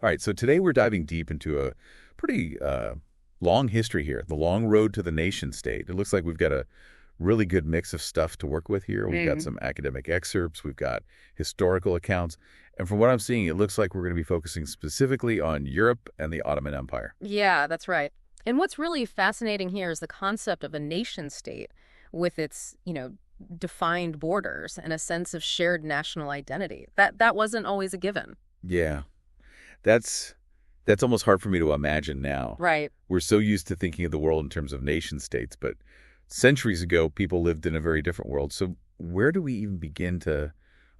All right, so today we're diving deep into a pretty long history here, the long road to the nation state. It looks like we've got a really good mix of stuff to work with here. We've got Mm. some academic excerpts, we've got historical accounts, and from what I'm seeing, it looks like we're going to be focusing specifically on Europe and the Ottoman Empire. Yeah, that's right. And what's really fascinating here is the concept of a nation state with its, defined borders and a sense of shared national identity. That wasn't always a given. Yeah, that's that's almost hard for me to imagine now. Right. We're so used to thinking of the world in terms of nation states, but centuries ago, people lived in a very different world. So where do we even begin to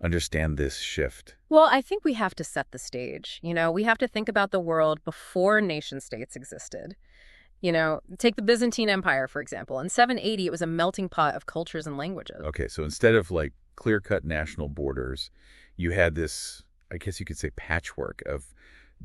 understand this shift? Well, I think we have to set the stage. We have to think about the world before nation states existed. Take the Byzantine Empire, for example. In 780, it was a melting pot of cultures and languages. Okay, so instead of like clear-cut national borders, you had this, I guess you could say, patchwork of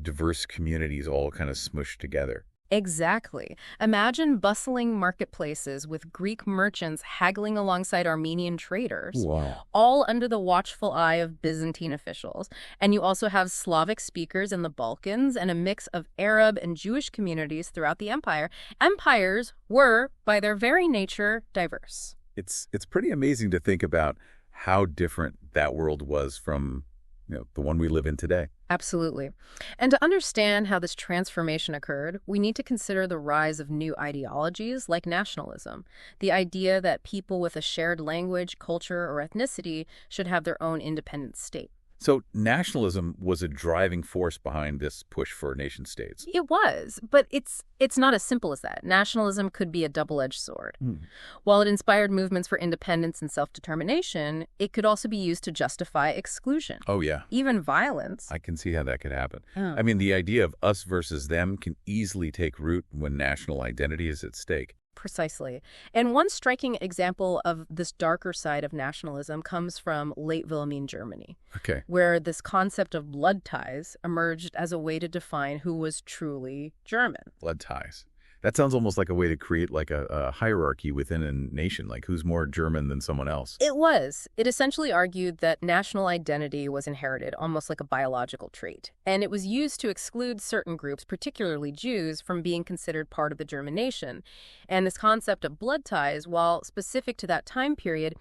diverse communities all kind of smushed together. Exactly. Imagine bustling marketplaces with Greek merchants haggling alongside Armenian traders, Wow. all under the watchful eye of Byzantine officials. And you also have Slavic speakers in the Balkans and a mix of Arab and Jewish communities throughout the empire. Empires were, by their very nature, diverse. It's pretty amazing to think about how different that world was from, the one we live in today. Absolutely. And to understand how this transformation occurred, we need to consider the rise of new ideologies like nationalism, the idea that people with a shared language, culture, or ethnicity should have their own independent state. So nationalism was a driving force behind this push for nation states. It was, but it's not as simple as that. Nationalism could be a double-edged sword. Hmm. While it inspired movements for independence and self-determination, it could also be used to justify exclusion, Oh, yeah. even violence. I can see how that could happen. Oh. I mean, the idea of us versus them can easily take root when national identity is at stake. Precisely. And one striking example of this darker side of nationalism comes from late Wilhelmine Germany, Okay. where this concept of blood ties emerged as a way to define who was truly German. Blood ties. That sounds almost like a way to create like a hierarchy within a nation, like who's more German than someone else. It was. It essentially argued that national identity was inherited, almost like a biological trait. And it was used to exclude certain groups, particularly Jews, from being considered part of the German nation. And this concept of blood ties, while specific to that time period,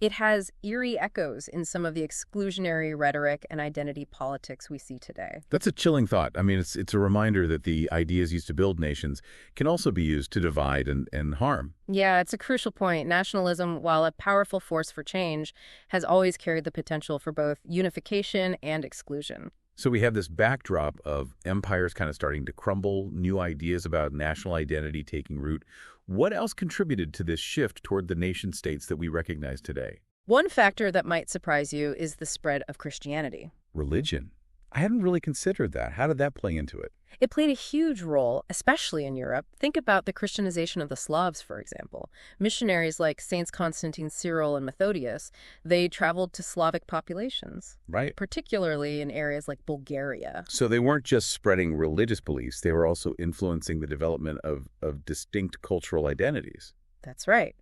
it has eerie echoes in some of the exclusionary rhetoric and identity politics we see today. That's a chilling thought. I mean, it's a reminder that the ideas used to build nations can also be used to divide and harm. Yeah, it's a crucial point. Nationalism, while a powerful force for change, has always carried the potential for both unification and exclusion. So we have this backdrop of empires kind of starting to crumble, new ideas about national identity taking root. What else contributed to this shift toward the nation states that we recognize today? One factor that might surprise you is the spread of Christianity. Religion. I hadn't really considered that. How did that play into it? It played a huge role, especially in Europe. Think about the Christianization of the Slavs, for example. Missionaries like Saints Constantine, Cyril, and Methodius, they traveled to Slavic populations, Right. particularly in areas like Bulgaria. So they weren't just spreading religious beliefs, they were also influencing the development of distinct cultural identities. That's right.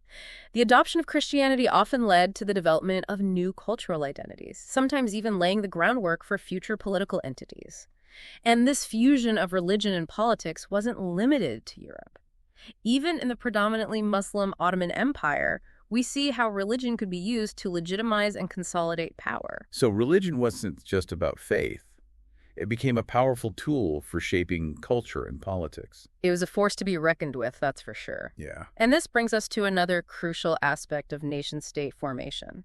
The adoption of Christianity often led to the development of new cultural identities, sometimes even laying the groundwork for future political entities. And this fusion of religion and politics wasn't limited to Europe. Even in the predominantly Muslim Ottoman Empire, we see how religion could be used to legitimize and consolidate power. So religion wasn't just about faith. It became a powerful tool for shaping culture and politics. It was a force to be reckoned with, that's for sure. Yeah. And this brings us to another crucial aspect of nation-state formation: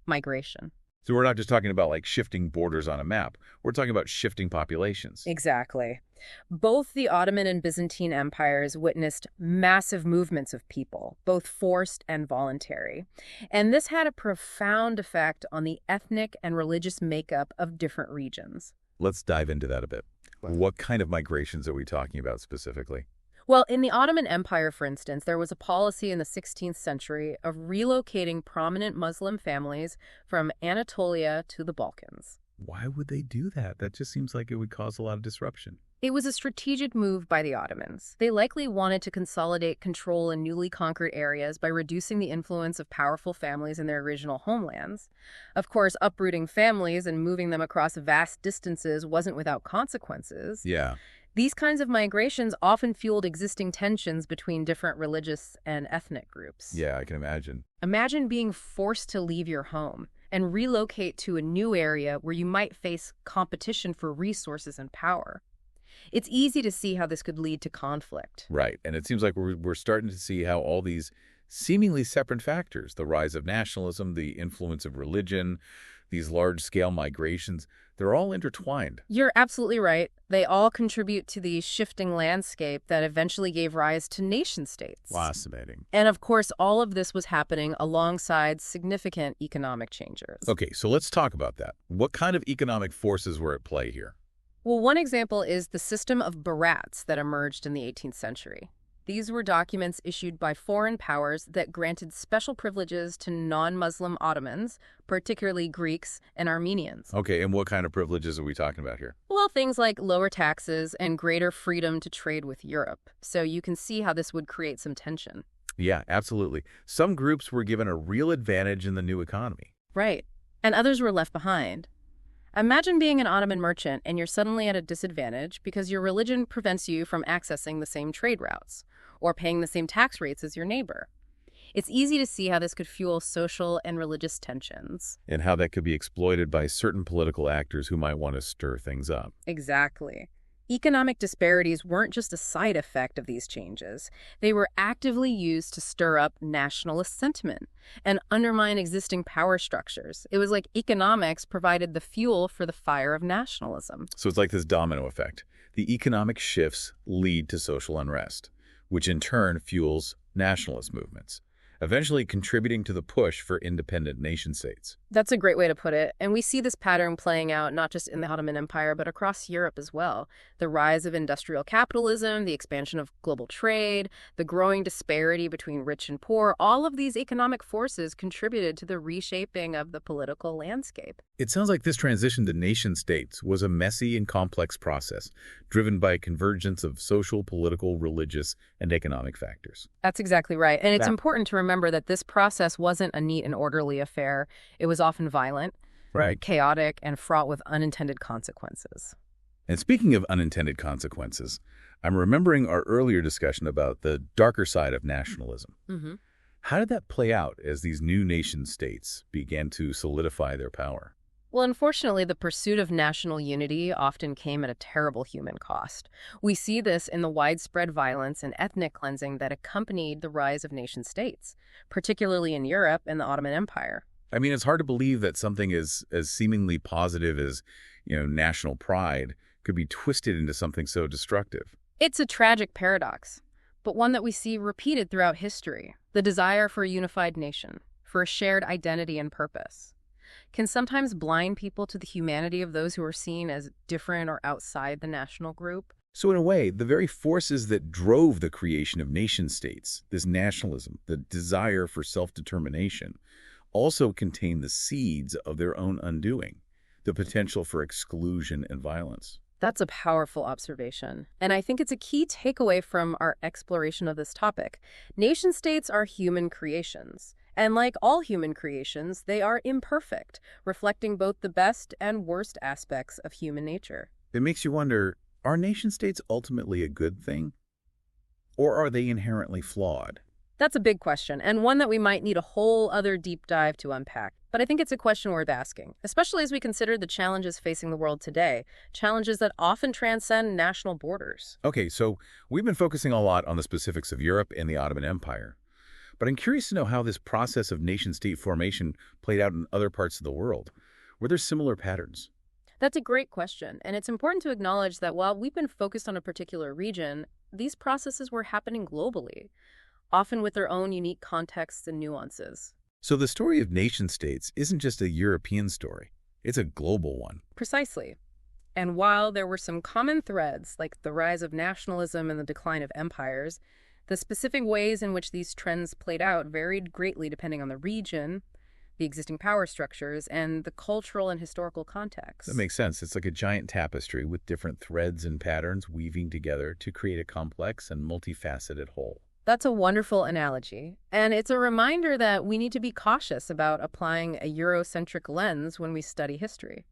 migration. So we're not just talking about like shifting borders on a map. We're talking about shifting populations. Exactly. Both the Ottoman and Byzantine empires witnessed massive movements of people, both forced and voluntary. And this had a profound effect on the ethnic and religious makeup of different regions. Let's dive into that a bit. What kind of migrations are we talking about specifically? Well, in the Ottoman Empire, for instance, there was a policy in the 16th century of relocating prominent Muslim families from Anatolia to the Balkans. Why would they do that? That just seems like it would cause a lot of disruption. It was a strategic move by the Ottomans. They likely wanted to consolidate control in newly conquered areas by reducing the influence of powerful families in their original homelands. Of course, uprooting families and moving them across vast distances wasn't without consequences. Yeah. These kinds of migrations often fueled existing tensions between different religious and ethnic groups. Yeah, I can imagine. Imagine being forced to leave your home and relocate to a new area where you might face competition for resources and power. It's easy to see how this could lead to conflict. Right. And it seems like we're starting to see how all these seemingly separate factors, the rise of nationalism, the influence of religion, these large-scale migrations, they're all intertwined. You're absolutely right. They all contribute to the shifting landscape that eventually gave rise to nation-states. Fascinating. And of course, all of this was happening alongside significant economic changes. Okay, so let's talk about that. What kind of economic forces were at play here? Well, one example is the system of barats that emerged in the 18th century. These were documents issued by foreign powers that granted special privileges to non-Muslim Ottomans, particularly Greeks and Armenians. Okay, and what kind of privileges are we talking about here? Well, things like lower taxes and greater freedom to trade with Europe. So you can see how this would create some tension. Yeah, absolutely. Some groups were given a real advantage in the new economy. Right. And others were left behind. Imagine being an Ottoman merchant and you're suddenly at a disadvantage because your religion prevents you from accessing the same trade routes or paying the same tax rates as your neighbor. It's easy to see how this could fuel social and religious tensions. And how that could be exploited by certain political actors who might want to stir things up. Exactly. Economic disparities weren't just a side effect of these changes. They were actively used to stir up nationalist sentiment and undermine existing power structures. It was like economics provided the fuel for the fire of nationalism. So it's like this domino effect. The economic shifts lead to social unrest, which in turn fuels nationalist movements, eventually contributing to the push for independent nation-states. That's a great way to put it. And we see this pattern playing out not just in the Ottoman Empire, but across Europe as well. The rise of industrial capitalism, the expansion of global trade, the growing disparity between rich and poor, all of these economic forces contributed to the reshaping of the political landscape. It sounds like this transition to nation-states was a messy and complex process, driven by a convergence of social, political, religious, and economic factors. That's exactly right. And it's important to remember that this process wasn't a neat and orderly affair. It was often violent, Right. chaotic, and fraught with unintended consequences. And speaking of unintended consequences, I'm remembering our earlier discussion about the darker side of nationalism. Mm-hmm. How did that play out as these new nation-states began to solidify their power? Well, unfortunately, the pursuit of national unity often came at a terrible human cost. We see this in the widespread violence and ethnic cleansing that accompanied the rise of nation-states, particularly in Europe and the Ottoman Empire. I mean, it's hard to believe that something as seemingly positive as, national pride could be twisted into something so destructive. It's a tragic paradox, but one that we see repeated throughout history. The desire for a unified nation, for a shared identity and purpose, can sometimes blind people to the humanity of those who are seen as different or outside the national group. So in a way, the very forces that drove the creation of nation-states, this nationalism, the desire for self-determination, also contain the seeds of their own undoing, the potential for exclusion and violence. That's a powerful observation, and I think it's a key takeaway from our exploration of this topic. Nation-states are human creations, and like all human creations, they are imperfect, reflecting both the best and worst aspects of human nature. It makes you wonder, are nation-states ultimately a good thing? Or are they inherently flawed? That's a big question, and one that we might need a whole other deep dive to unpack. But I think it's a question worth asking, especially as we consider the challenges facing the world today, challenges that often transcend national borders. Okay, so we've been focusing a lot on the specifics of Europe and the Ottoman Empire. But I'm curious to know how this process of nation-state formation played out in other parts of the world. Were there similar patterns? That's a great question, and it's important to acknowledge that while we've been focused on a particular region, these processes were happening globally, often with their own unique contexts and nuances. So the story of nation-states isn't just a European story. It's a global one. Precisely. And while there were some common threads, like the rise of nationalism and the decline of empires, the specific ways in which these trends played out varied greatly depending on the region, the existing power structures, and the cultural and historical That context. makes sense. It's like a giant tapestry with different threads and patterns weaving together to create a complex and multifaceted whole. That's a wonderful analogy. And it's a reminder that we need to be cautious about applying a Eurocentric lens when we study history.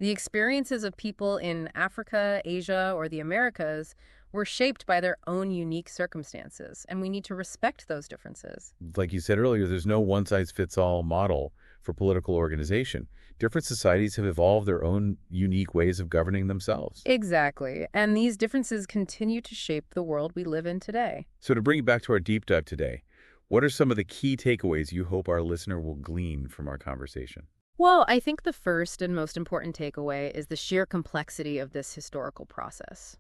The experiences of people in Africa, Asia, or the Americas were shaped by their own unique circumstances, and we need to respect those differences. Like you said earlier, there's no one-size-fits-all model for political organization. Different societies have evolved their own unique ways of governing themselves. Exactly. And these differences continue to shape the world we live in today. So to bring it back to our deep dive today, what are some of the key takeaways you hope our listener will glean from our conversation? Well, I think the first and most important takeaway is the sheer complexity of this historical process.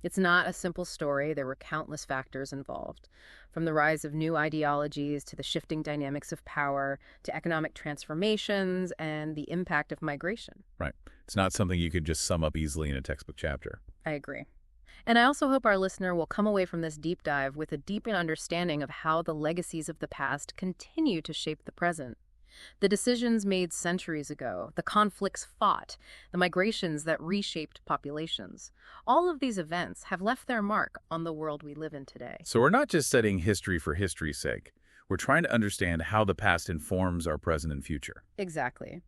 It's not a simple story. There were countless factors involved, from the rise of new ideologies to the shifting dynamics of power to economic transformations and the impact of migration. Right. It's not something you could just sum up easily in a textbook chapter. I agree. And I also hope our listener will come away from this deep dive with a deepened understanding of how the legacies of the past continue to shape the present. The decisions made centuries ago, the conflicts fought, the migrations that reshaped populations. All of these events have left their mark on the world we live in today. So we're not just studying history for history's sake. We're trying to understand how the past informs our present and future. Exactly.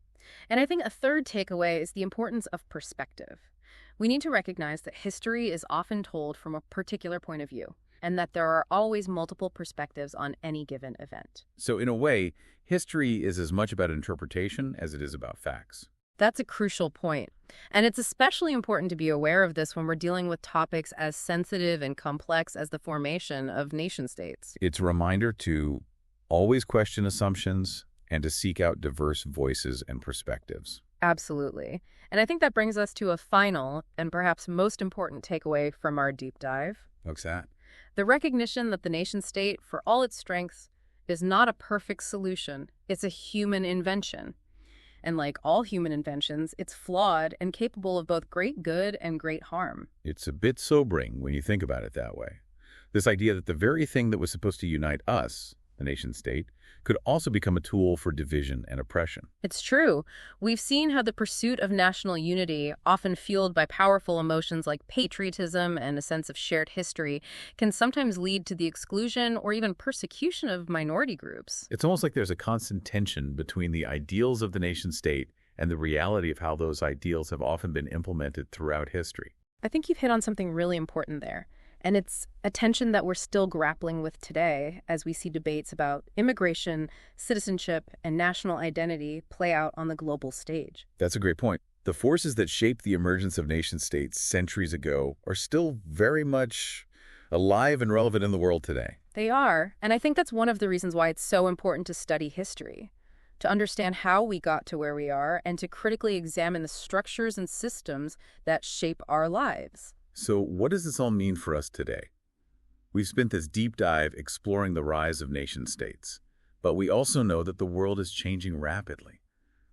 And I think a third takeaway is the importance of perspective. We need to recognize that history is often told from a particular point of view, and that there are always multiple perspectives on any given event. So in a way, history is as much about interpretation as it is about facts. That's a crucial point. And it's especially important to be aware of this when we're dealing with topics as sensitive and complex as the formation of nation-states. It's a reminder to always question assumptions and to seek out diverse voices and perspectives. Absolutely. And I think that brings us to a final and perhaps most important takeaway from our deep dive. What's that? The recognition that the nation-state, for all its strengths, is not a perfect solution. It's a human invention. And like all human inventions, it's flawed and capable of both great good and great harm. It's a bit sobering when you think about it that way. This idea that the very thing that was supposed to unite us, the nation-state, could also become a tool for division and oppression. It's true. We've seen how the pursuit of national unity, often fueled by powerful emotions like patriotism and a sense of shared history, can sometimes lead to the exclusion or even persecution of minority groups. It's almost like there's a constant tension between the ideals of the nation-state and the reality of how those ideals have often been implemented throughout history. I think you've hit on something really important there. And it's a tension that we're still grappling with today as we see debates about immigration, citizenship, and national identity play out on the global stage. That's a great point. The forces that shaped the emergence of nation-states centuries ago are still very much alive and relevant in the world today. They are, and I think that's one of the reasons why it's so important to study history, to understand how we got to where we are and to critically examine the structures and systems that shape our lives. So what does this all mean for us today? We've spent this deep dive exploring the rise of nation-states, but we also know that the world is changing rapidly.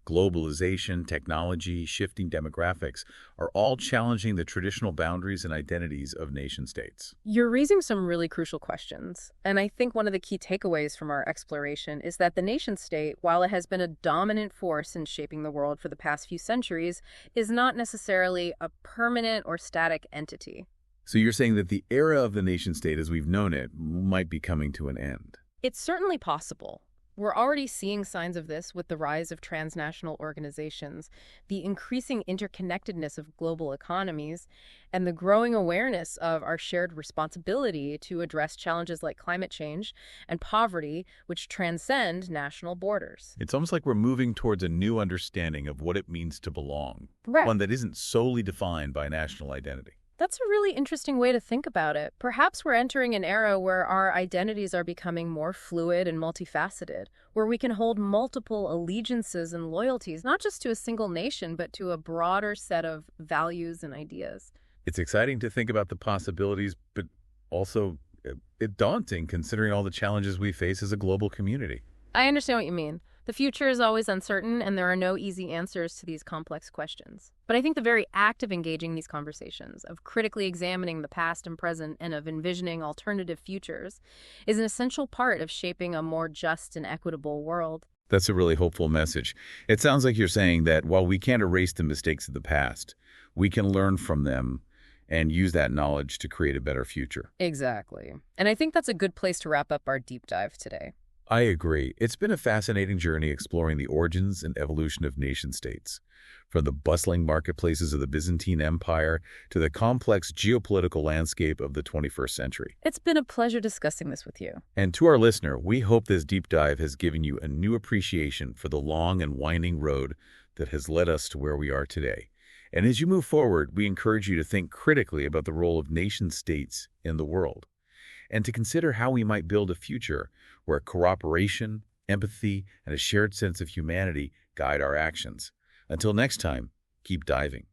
Globalization, technology, shifting demographics are all challenging the traditional boundaries and identities of nation-states. You're raising some really crucial questions, and I think one of the key takeaways from our exploration is that the nation-state, while it has been a dominant force in shaping the world for the past few centuries, is not necessarily a permanent or static entity. So you're saying that the era of the nation-state as we've known it might be coming to an end. It's certainly possible. We're already seeing signs of this with the rise of transnational organizations, the increasing interconnectedness of global economies, and the growing awareness of our shared responsibility to address challenges like climate change and poverty, which transcend national borders. It's almost like we're moving towards a new understanding of what it means to belong, Right. one that isn't solely defined by national identity. That's a really interesting way to think about it. Perhaps we're entering an era where our identities are becoming more fluid and multifaceted, where we can hold multiple allegiances and loyalties, not just to a single nation, but to a broader set of values and ideas. It's exciting to think about the possibilities, but also daunting considering all the challenges we face as a global community. I understand what you mean. The future is always uncertain, and there are no easy answers to these complex questions. But I think the very act of engaging these conversations, of critically examining the past and present, and of envisioning alternative futures, is an essential part of shaping a more just and equitable world. That's a really hopeful message. It sounds like you're saying that while we can't erase the mistakes of the past, we can learn from them and use that knowledge to create a better future. Exactly. And I think that's a good place to wrap up our deep dive today. I agree. It's been a fascinating journey exploring the origins and evolution of nation-states, from the bustling marketplaces of the Byzantine Empire to the complex geopolitical landscape of the 21st century. It's been a pleasure discussing this with you. And to our listener, we hope this deep dive has given you a new appreciation for the long and winding road that has led us to where we are today. And as you move forward, we encourage you to think critically about the role of nation-states in the world, and to consider how we might build a future where cooperation, empathy, and a shared sense of humanity guide our actions. Until next time, keep diving.